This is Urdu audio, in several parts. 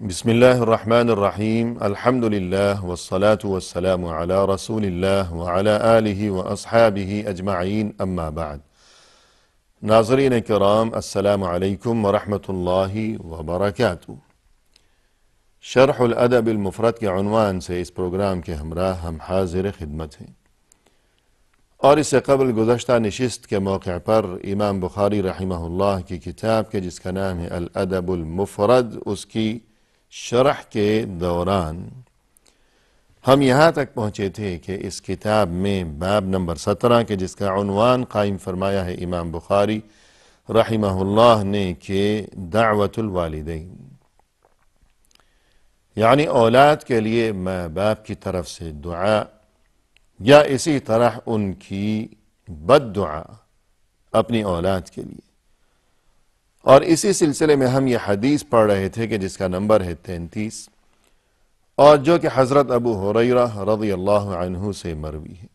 بسم الله الرحمن الرحیم الحمد للہ والصلاة والسلام علی رسول اللہ وعلی آلہ واصحابہ اجمعین اما بعد۔ ناظرین کرام، السلام علیکم ورحمۃ اللہ وبرکاتہ۔ شرح الادب المفرد کے عنوان سے اس پروگرام کے ہمراہ ہم حاضر خدمت ہیں، اور اس سے قبل گزشتہ نشست کے موقع پر امام بخاری رحمہ اللہ کی کتاب کے جس کا نام ہے الادب المفرد، اس کی شرح کے دوران ہم یہاں تک پہنچے تھے کہ اس کتاب میں باب نمبر 17 کے جس کا عنوان قائم فرمایا ہے امام بخاری رحمہ اللہ نے کہ دعوت الوالدین، یعنی اولاد کے لیے ماں باپ کی طرف سے دعا یا اسی طرح ان کی بد دعا اپنی اولاد کے لیے۔ اور اسی سلسلے میں ہم یہ حدیث پڑھ رہے تھے کہ جس کا نمبر ہے 33، اور جو کہ حضرت ابو ہریرہ رضی اللہ عنہ سے مروی ہے،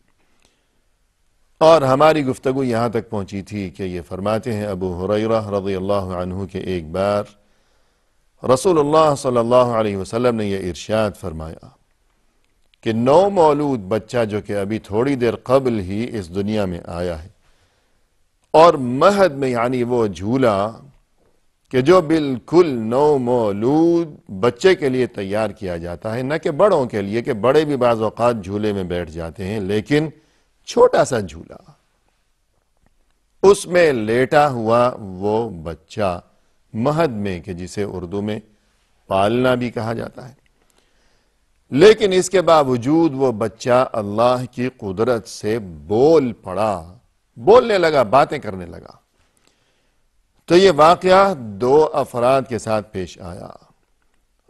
اور ہماری گفتگو یہاں تک پہنچی تھی کہ یہ فرماتے ہیں ابو ہریرہ رضی اللہ عنہ کہ ایک بار رسول اللہ صلی اللہ علیہ وسلم نے یہ ارشاد فرمایا کہ نو مولود بچہ جو کہ ابھی تھوڑی دیر قبل ہی اس دنیا میں آیا ہے، اور مہد میں یعنی وہ جھولا کہ جو بالکل نو مولود بچے کے لیے تیار کیا جاتا ہے، نہ کہ بڑوں کے لیے کہ بڑے بھی بعض اوقات جھولے میں بیٹھ جاتے ہیں، لیکن چھوٹا سا جھولا، اس میں لیٹا ہوا وہ بچہ مہد میں، کہ جسے اردو میں پالنا بھی کہا جاتا ہے، لیکن اس کے باوجود وہ بچہ اللہ کی قدرت سے بول پڑا، بولنے لگا، باتیں کرنے لگا۔ تو یہ واقعہ دو افراد کے ساتھ پیش آیا،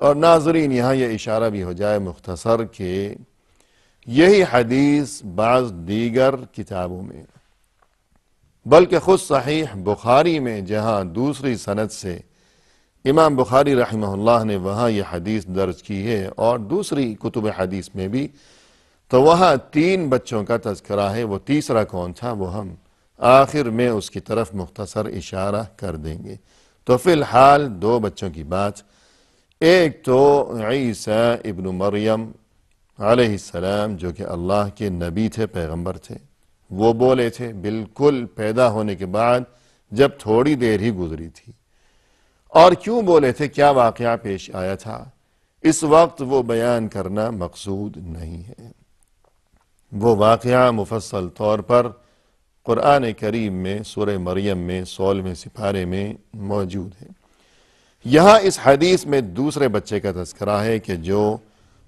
اور ناظرین یہاں یہ اشارہ بھی ہو جائے مختصر کہ یہی حدیث بعض دیگر کتابوں میں، بلکہ خود صحیح بخاری میں جہاں دوسری سند سے امام بخاری رحمہ اللہ نے وہاں یہ حدیث درج کی ہے، اور دوسری کتب حدیث میں بھی، تو وہاں 3 بچوں کا تذکرہ ہے۔ وہ تیسرا کون تھا وہ ہم آخر میں اس کی طرف مختصر اشارہ کر دیں گے۔ تو فی الحال 2 بچوں کی بات، ایک تو عیسیٰ ابن مریم علیہ السلام جو کہ اللہ کے نبی تھے، پیغمبر تھے، وہ بولے تھے بالکل پیدا ہونے کے بعد جب تھوڑی دیر ہی گزری تھی۔ اور کیوں بولے تھے، کیا واقعہ پیش آیا تھا، اس وقت وہ بیان کرنا مقصود نہیں ہے۔ وہ واقعہ مفصل طور پر قرآن کریم میں سورہ مریم میں 16ویں سپارے میں موجود ہے۔ یہاں اس حدیث میں دوسرے بچے کا تذکرہ ہے کہ جو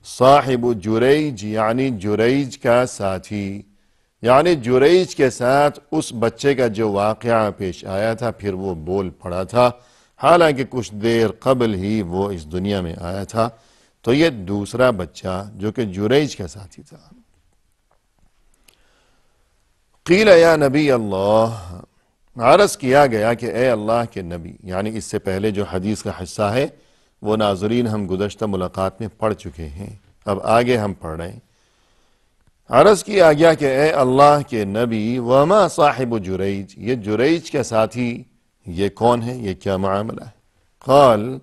صاحب جریج یعنی جریج کا ساتھی، یعنی جریج کے ساتھ اس بچے کا جو واقعہ پیش آیا تھا، پھر وہ بول پڑا تھا، حالانکہ کچھ دیر قبل ہی وہ اس دنیا میں آیا تھا۔ تو یہ دوسرا بچہ جو کہ جریج کا ساتھی تھا۔ قیل یا نبی اللہ، عرض کیا گیا کہ اے اللہ کے نبی، یعنی اس سے پہلے جو حدیث کا حصہ ہے وہ ناظرین ہم گزشتہ ملاقات میں پڑھ چکے ہیں، اب آگے ہم پڑھ رہے ہیں۔ عرض کیا گیا کہ اے اللہ کے نبی، وما صاحب جریج، یہ جریج کے ساتھی یہ کون ہے، یہ کیا معاملہ ہے؟ قال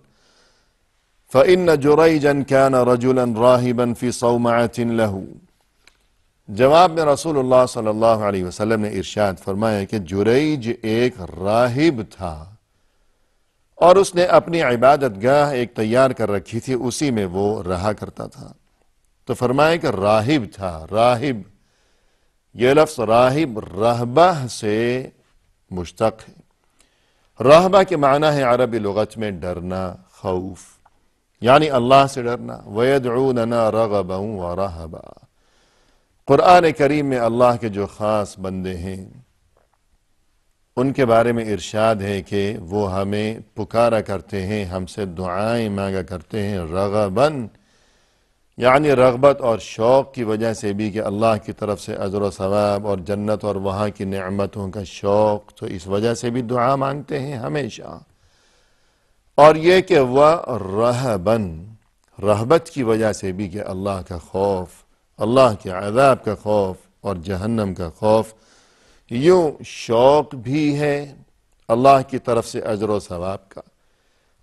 فإن جریجا كان رجلا راہبا في صومعة له۔ جواب میں رسول اللہ صلی اللہ علیہ وسلم نے ارشاد فرمایا کہ جریج ایک راہب تھا، اور اس نے اپنی عبادت گاہ ایک تیار کر رکھی تھی، اسی میں وہ رہا کرتا تھا۔ تو فرمایا کہ راہب تھا۔ راہب، یہ لفظ راہب رہبہ سے مشتق ہے۔ رہبہ کے معنی ہے عربی لغت میں ڈرنا، خوف، یعنی اللہ سے ڈرنا۔ وَيَدْعُونَنَا رَغَبًا وَرَهَبًا۔ قرآن کریم میں اللہ کے جو خاص بندے ہیں ان کے بارے میں ارشاد ہے کہ وہ ہمیں پکارا کرتے ہیں، ہم سے دعائیں مانگا کرتے ہیں، رغباً یعنی رغبت اور شوق کی وجہ سے بھی کہ اللہ کی طرف سے اجر و ثواب اور جنت اور وہاں کی نعمتوں کا شوق، تو اس وجہ سے بھی دعا مانگتے ہیں ہمیشہ۔ اور یہ کہ وہ رہباً، رہبت کی وجہ سے بھی کہ اللہ کا خوف، اللہ کے عذاب کا خوف اور جہنم کا خوف، یوں شوق بھی ہے اللہ کی طرف سے اجر و ثواب کا،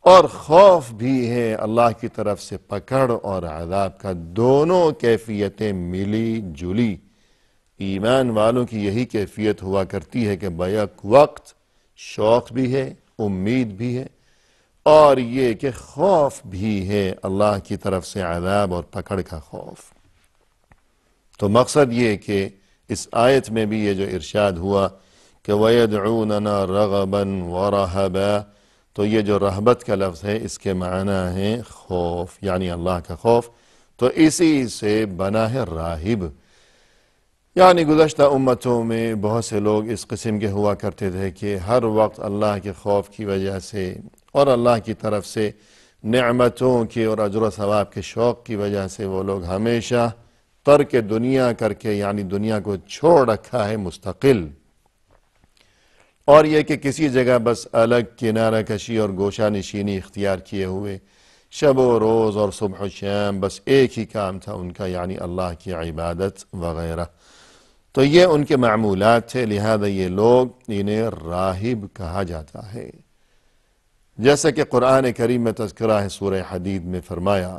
اور خوف بھی ہے اللہ کی طرف سے پکڑ اور عذاب کا، دونوں کیفیتیں ملی جلی۔ ایمان والوں کی یہی کیفیت ہوا کرتی ہے کہ بیک وقت شوق بھی ہے، امید بھی ہے، اور یہ کہ خوف بھی ہے اللہ کی طرف سے عذاب اور پکڑ کا خوف۔ تو مقصد یہ کہ اس آیت میں بھی یہ جو ارشاد ہوا کہ وَيَدْعُونَنَا رَغَبًا وَرَهَبًا، تو یہ جو رہبت کا لفظ ہے اس کے معنی ہے خوف، یعنی اللہ کا خوف، تو اسی سے بنا ہے راہب۔ یعنی گزشتہ امتوں میں بہت سے لوگ اس قسم کے ہوا کرتے تھے کہ ہر وقت اللہ کے خوف کی وجہ سے اور اللہ کی طرف سے نعمتوں کے اور اجر و ثواب کے شوق کی وجہ سے وہ لوگ ہمیشہ ترک دنیا کر کے، یعنی دنیا کو چھوڑ رکھا ہے مستقل، اور یہ کہ کسی جگہ بس الگ کنارہ کشی اور گوشہ نشینی اختیار کیے ہوئے شب و روز اور صبح و شام بس ایک ہی کام تھا ان کا، یعنی اللہ کی عبادت وغیرہ۔ تو یہ ان کے معمولات تھے، لہذا یہ لوگ انہیں راہب کہا جاتا ہے، جیسا کہ قرآن کریم میں تذکرہ ہے سورہ حدید میں فرمایا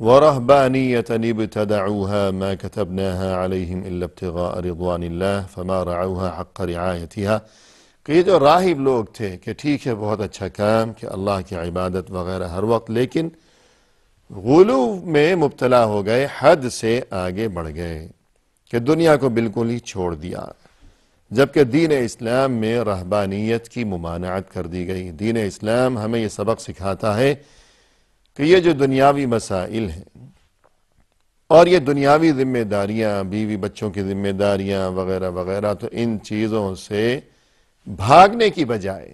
وَرَهْبَانِيَّةً ابْتَدَعُوهَا مَا كَتَبْنَاهَا عَلَيْهِمْ إِلَّا ابْتِغَاءَ رِضْوَانِ اللَّهِ فَمَا رَعَوْهَا حَقَّ رِعَایَتِهَا، کہ یہ جو راہب لوگ تھے کہ ٹھیک ہے بہت اچھا کام کہ اللہ کی عبادت وغیرہ ہر وقت، لیکن غلو میں مبتلا ہو گئے، حد سے آگے بڑھ گئے کہ دنیا کو بالکل ہی چھوڑ دیا، جبکہ دین اسلام میں رہبانیت کی ممانعت کر دی گئی۔ دین اسلام ہمیں یہ سبق سکھاتا ہے کہ یہ جو دنیاوی مسائل ہیں اور یہ دنیاوی ذمہ داریاں، بیوی بچوں کی ذمہ داریاں وغیرہ وغیرہ، تو ان چیزوں سے بھاگنے کی بجائے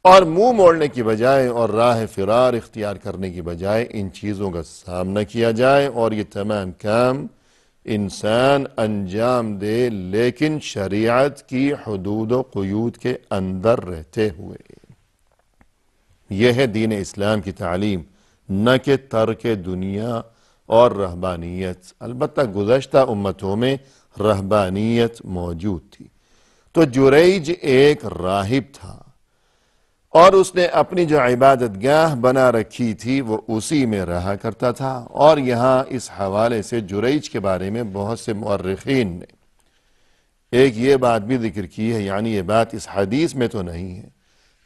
اور منہ موڑنے کی بجائے اور راہ فرار اختیار کرنے کی بجائے ان چیزوں کا سامنا کیا جائے اور یہ تمام کام انسان انجام دے، لیکن شریعت کی حدود و قیود کے اندر رہتے ہوئے۔ یہ ہے دین اسلام کی تعلیم، نہ کہ ترک دنیا اور رہبانیت۔ البتہ گزشتہ امتوں میں رہبانیت موجود تھی۔ تو جریج ایک راہب تھا اور اس نے اپنی جو عبادت گاہ بنا رکھی تھی وہ اسی میں رہا کرتا تھا، اور یہاں اس حوالے سے جریج کے بارے میں بہت سے مورخین نے ایک یہ بات بھی ذکر کی ہے، یعنی یہ بات اس حدیث میں تو نہیں ہے،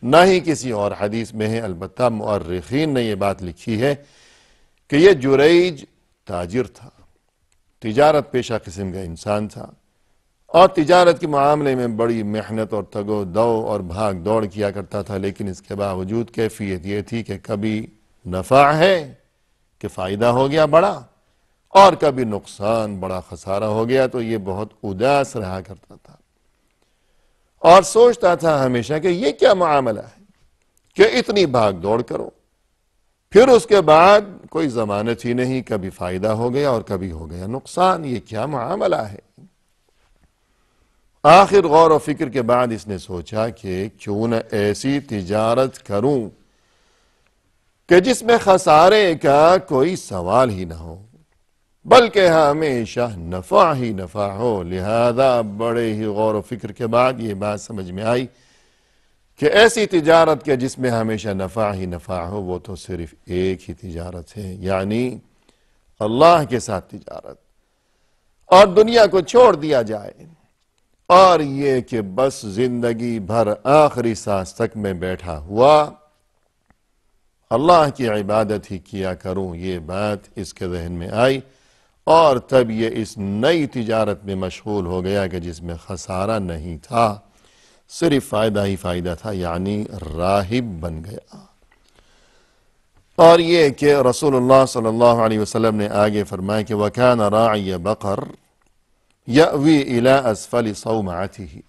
نہ ہی کسی اور حدیث میں ہے، البتہ مورخین نے یہ بات لکھی ہے کہ یہ جریج تاجر تھا، تجارت پیشہ قسم کا انسان تھا، اور تجارت کے معاملے میں بڑی محنت اور تگ و دو اور بھاگ دوڑ کیا کرتا تھا، لیکن اس کے باوجود کیفیت یہ تھی کہ کبھی نفع ہے کہ فائدہ ہو گیا بڑا، اور کبھی نقصان، بڑا خسارہ ہو گیا، تو یہ بہت اداس رہا کرتا تھا اور سوچتا تھا ہمیشہ کہ یہ کیا معاملہ ہے کہ اتنی بھاگ دوڑ کرو، پھر اس کے بعد کوئی ضمانت ہی نہیں، کبھی فائدہ ہو گیا اور کبھی ہو گیا نقصان، یہ کیا معاملہ ہے۔ آخر غور و فکر کے بعد اس نے سوچا کہ کیوں نہ ایسی تجارت کروں کہ جس میں خسارے کا کوئی سوال ہی نہ ہو، بلکہ ہمیشہ نفع ہی نفع ہو۔ لہذا بڑے ہی غور و فکر کے بعد یہ بات سمجھ میں آئی کہ ایسی تجارت کے جس میں ہمیشہ نفع ہی نفع ہو وہ تو صرف ایک ہی تجارت ہے، یعنی اللہ کے ساتھ تجارت، اور دنیا کو چھوڑ دیا جائے، اور یہ کہ بس زندگی بھر آخری سانس تک میں بیٹھا ہوا اللہ کی عبادت ہی کیا کروں۔ یہ بات اس کے ذہن میں آئی، اور تب یہ اس نئی تجارت میں مشغول ہو گیا کہ جس میں خسارہ نہیں تھا، صرف فائدہ ہی فائدہ تھا، یعنی راہب بن گیا۔ اور یہ کہ رسول اللہ صلی اللہ علیہ وسلم نے آگے فرمایا کہ وَكَانَ رَاعِيَ بَقَرٍ يَأْوِي إِلَىٰ أَسْفَلِ صَوْمَعَتِهِ،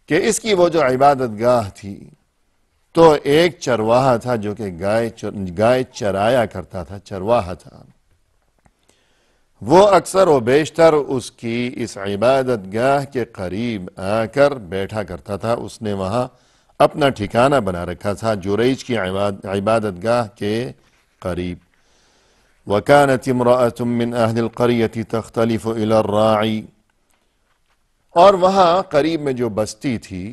کہ اس کی وہ جو عبادت گاہ تھی تو ایک چرواہا تھا جو کہ گائے چرایا کرتا تھا، چرواہا تھا، وہ اکثر و بیشتر اس کی اس عبادت گاہ کے قریب آ کر بیٹھا کرتا تھا۔ اس نے وہاں اپنا ٹھکانہ بنا رکھا تھا جریج کی عبادت گاہ کے قریب۔ وَكَانَتِ امْرَأَةٌ مِّنْ أَهْلِ الْقَرْيَةِ تَخْتَلِفُ إِلَى الرَّاعِي، اور وہاں قریب میں جو بستی تھی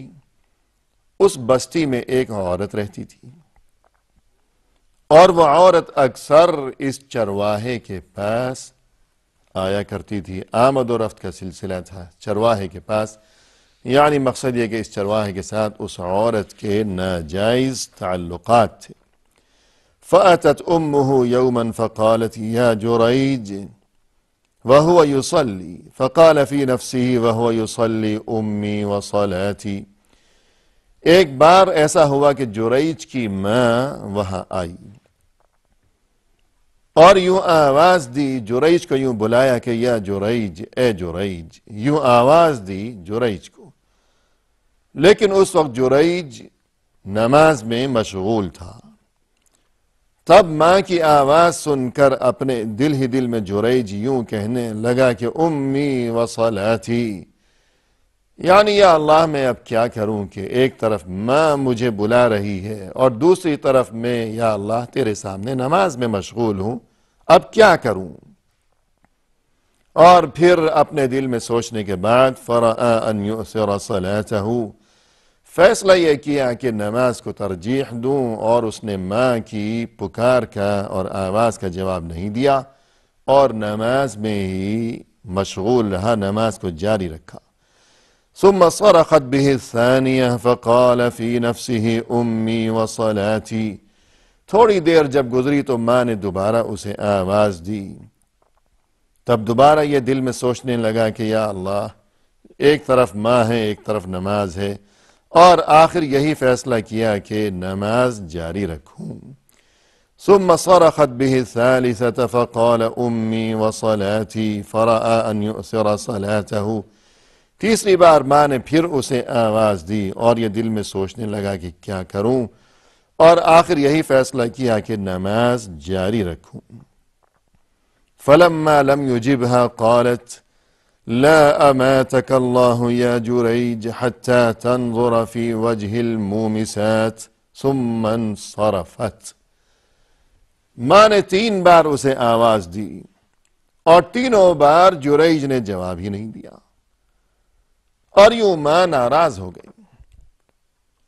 اس بستی میں ایک عورت رہتی تھی، اور وہ عورت اکثر اس چرواہے کے پاس آیا کرتی تھی۔ آمد و رفت کا سلسلہ تھا چرواہے کے پاس، یعنی مقصد یہ کہ اس چرواہے کے ساتھ اس عورت کے ناجائز تعلقات تھے۔ فأتت أمه يوما فقالت يا جريج وهو يصلي فقال في نفسه وهو يصلي أمي وصلاتي۔ ایک بار ایسا ہوا کہ جریج کی ماں وہاں آئی اور یوں آواز دی، جریج کو یوں بلایا کہ یا جریج، اے جریج، یوں آواز دی جریج کو، لیکن اس وقت جریج نماز میں مشغول تھا۔ تب ماں کی آواز سن کر اپنے دل ہی دل میں جریج یوں کہنے لگا کہ امی و صلاتی، یعنی یا اللہ میں اب کیا کروں کہ ایک طرف ماں مجھے بلا رہی ہے اور دوسری طرف میں یا اللہ تیرے سامنے نماز میں مشغول ہوں، اب کیا کروں؟ اور پھر اپنے دل میں سوچنے کے بعد فرآ ان یؤثر صلاته، فیصلہ یہ کیا کہ نماز کو ترجیح دوں، اور اس نے ماں کی پکار کا اور آواز کا جواب نہیں دیا اور نماز میں ہی مشغول رہا، نماز کو جاری رکھا۔ ثم صرخت به الثانية فقال في نفسه أمي وصلاتي، تھوڑی دیر جب گزری تو ماں نے دوبارہ اسے آواز دی، تب دوبارہ یہ دل میں سوچنے لگا کہ یا اللہ ایک طرف ماں ہے ایک طرف نماز ہے، اور آخر یہی فیصلہ کیا کہ نماز جاری رکھوں۔ ثم صرخت به الثالثة فقال أمي وصلاتي فرأى أن يؤثر صلاته، تیسری بار ماں نے پھر اسے آواز دی اور یہ دل میں سوچنے لگا کہ کیا کروں، اور آخر یہی فیصلہ کیا کہ نماز جاری رکھوں۔ فلما لم يجبها قالت لا أماتك الله يا جريج حتى تنظر في وجه المومسات ثم انصرفت۔ ماں نے 3 بار اسے آواز دی اور تینوں بار جریج نے جواب ہی نہیں دیا، اور یوں ماں ناراض ہو گئی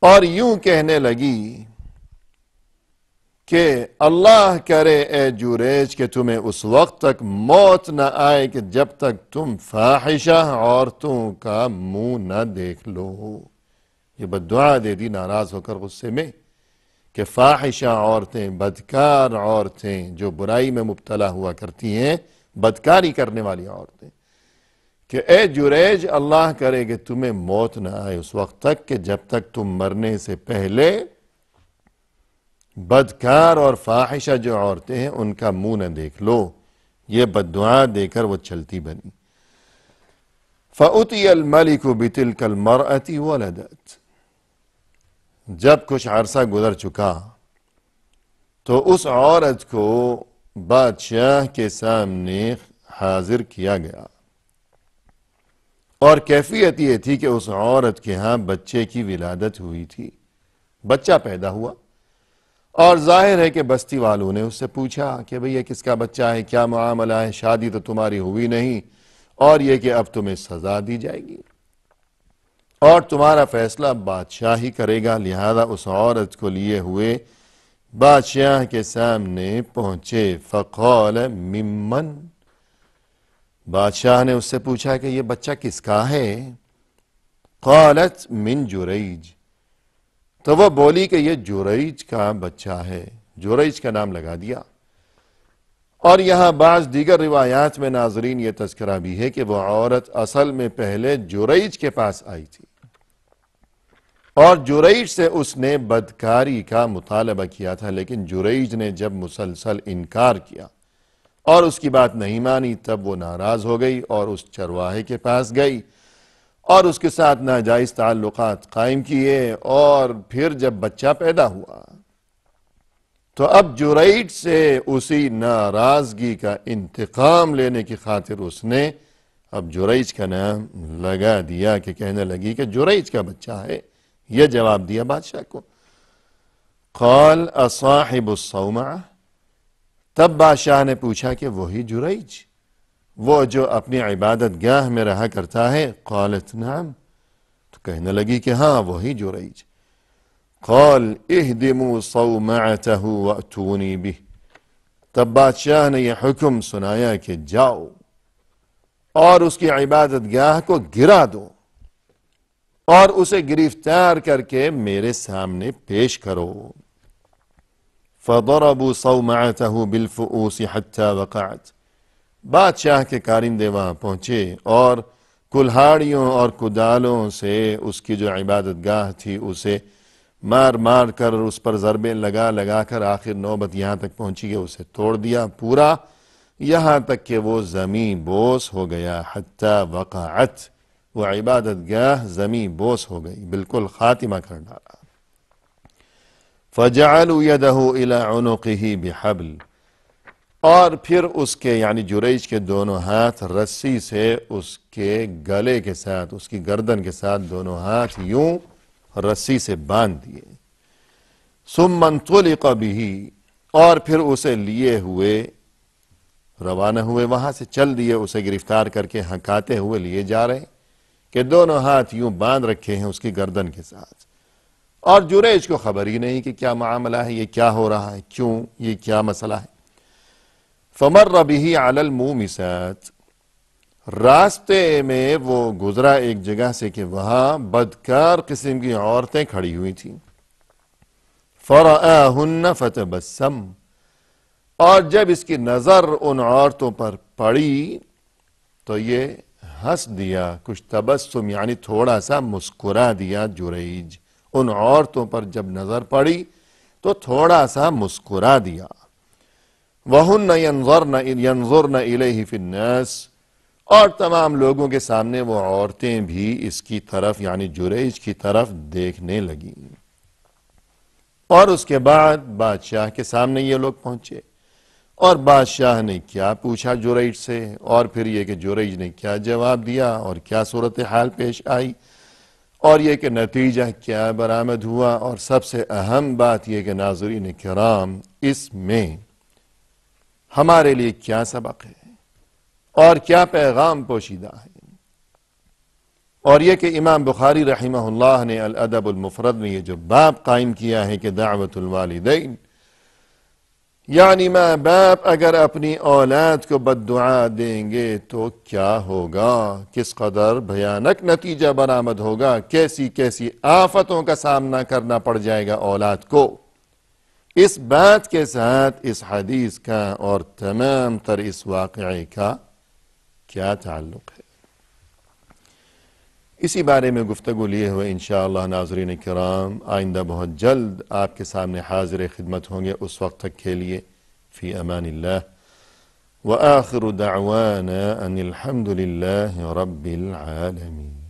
اور یوں کہنے لگی کہ اللہ کرے اے جریج کہ تمہیں اس وقت تک موت نہ آئے کہ جب تک تم فاحشہ عورتوں کا منہ نہ دیکھ لو۔ یہ بددعا دے دی ناراض ہو کر غصے میں کہ فاحشہ عورتیں، بدکار عورتیں جو برائی میں مبتلا ہوا کرتی ہیں، بدکاری کرنے والی عورتیں، کہ اے جریج اللہ کرے کہ تمہیں موت نہ آئے اس وقت تک کہ جب تک تم مرنے سے پہلے بدکار اور فاحشہ جو عورتیں ہیں ان کا منہ نہ دیکھ لو۔ یہ بددعا دے کر وہ چلتی بنی۔ فَأُتِيَ الْمَلِكُ بِتِلْكَ الْمَرْأَةِ وَلَدَتْ، جب کچھ عرصہ گزر چکا تو اس عورت کو بادشاہ کے سامنے حاضر کیا گیا، اور کیفیت یہ تھی کہ اس عورت کے ہاں بچے کی ولادت ہوئی تھی، بچہ پیدا ہوا، اور ظاہر ہے کہ بستی والوں نے اس سے پوچھا کہ بھئی یہ کس کا بچہ ہے، کیا معاملہ ہے، شادی تو تمہاری ہوئی نہیں، اور یہ کہ اب تمہیں سزا دی جائے گی اور تمہارا فیصلہ بادشاہ ہی کرے گا۔ لہذا اس عورت کو لیے ہوئے بادشاہ کے سامنے پہنچے۔ فقال ممن، بادشاہ نے اس سے پوچھا کہ یہ بچہ کس کا ہے؟ قالت من جریج، تو وہ بولی کہ یہ جریج کا بچہ ہے، جریج کا نام لگا دیا۔ اور یہاں بعض دیگر روایات میں ناظرین یہ تذکرہ بھی ہے کہ وہ عورت اصل میں پہلے جریج کے پاس آئی تھی اور جریج سے اس نے بدکاری کا مطالبہ کیا تھا، لیکن جریج نے جب مسلسل انکار کیا اور اس کی بات نہیں مانی تب وہ ناراض ہو گئی اور اس چرواہے کے پاس گئی اور اس کے ساتھ ناجائز تعلقات قائم کیے، اور پھر جب بچہ پیدا ہوا تو اب جریج سے اسی ناراضگی کا انتقام لینے کی خاطر اس نے اب جریج کا نام لگا دیا کہ کہنے لگی کہ جریج کا بچہ ہے۔ یہ جواب دیا بادشاہ کو۔ قال اصاحب الصومعہ، تب بادشاہ نے پوچھا کہ وہی جریج، وہ جو اپنی عبادت گاہ میں رہا کرتا ہے؟ قالت نعم، تو کہنے لگی کہ ہاں وہی جریج۔ قال اہدموا صومعتہ واتونی بہ، تب بادشاہ نے یہ حکم سنایا کہ جاؤ اور اس کی عبادت گاہ کو گرا دو اور اسے گرفتار کر کے میرے سامنے پیش کرو۔ فضربوا صومعته بالفؤوس حتى وقعت، بادشاہ کے کارندے وہاں پہنچے اور کلہاڑیوں اور کدالوں سے اس کی جو عبادت گاہ تھی اسے مار مار کر اس پر ضربے لگا لگا کر آخر نوبت یہاں تک پہنچی کہ اسے توڑ دیا پورا، یہاں تک کہ وہ زمین بوس ہو گیا۔ حتی وقعت، وہ عبادت گاہ زمین بوس ہو گئی، بالکل خاتمہ کر ڈالا۔ فجعلوا يده الى عنقه بحبل، اور پھر اس کے یعنی جریج کے دونوں ہاتھ رسی سے اس کے گلے کے ساتھ، اس کی گردن کے ساتھ دونوں ہاتھ یوں رسی سے باندھ دیے۔ ثم انطلق به، اور پھر اسے لیے ہوئے روانہ ہوئے، وہاں سے چل دیے، اسے گرفتار کر کے ہنکاتے ہوئے لیے جا رہے کہ دونوں ہاتھ یوں باندھ رکھے ہیں اس کی گردن کے ساتھ، اور جریج کو خبر ہی نہیں کہ کیا معاملہ ہے، یہ کیا ہو رہا ہے، کیوں، یہ کیا مسئلہ ہے۔ فمر به علی المومسات، راستے میں وہ گزرا ایک جگہ سے کہ وہاں بدکار قسم کی عورتیں کھڑی ہوئی تھیں۔ فرآہن فتبسم، اور جب اس کی نظر ان عورتوں پر پڑی تو یہ ہنس دیا، کچھ تبسم یعنی تھوڑا سا مسکرا دیا جریج، ان عورتوں پر جب نظر پڑی تو تھوڑا سا مسکرا دیا۔ وَهُنَّ يَنظُرْنَ إِلَيْهِ فِي النَّاسِ، اور تمام لوگوں کے سامنے وہ عورتیں بھی اس کی طرف یعنی جریج کی طرف دیکھنے لگیں۔ اور اس کے بعد بادشاہ کے سامنے یہ لوگ پہنچے اور بادشاہ نے کیا پوچھا جریج سے، اور پھر یہ کہ جریج نے کیا جواب دیا اور کیا صورتحال پیش آئی، اور یہ کہ نتیجہ کیا برآمد ہوا، اور سب سے اہم بات یہ کہ ناظرین کرام اس میں ہمارے لیے کیا سبق ہے اور کیا پیغام پوشیدہ ہے۔ اور یہ کہ امام بخاری رحمہ اللہ نے الادب المفرد میں یہ جو باب قائم کیا ہے کہ دعوت الوالدین، یعنی ماں باپ اگر اپنی اولاد کو بد دعا دیں گے تو کیا ہوگا، کس قدر بھیانک نتیجہ برآمد ہوگا، کیسی کیسی آفتوں کا سامنا کرنا پڑ جائے گا اولاد کو۔ اس بات کے ساتھ اس حدیث کا اور تمام تر اس واقعے کا کیا تعلق ہے، اسی بارے میں گفتگو لیے ہوئے انشاءاللہ ناظرین کرام آئندہ بہت جلد آپ کے سامنے حاضر خدمت ہوں گے، اس وقت تک کے لیے فی امان اللہ، وآخر دعوانا ان الحمد للہ رب العالمین۔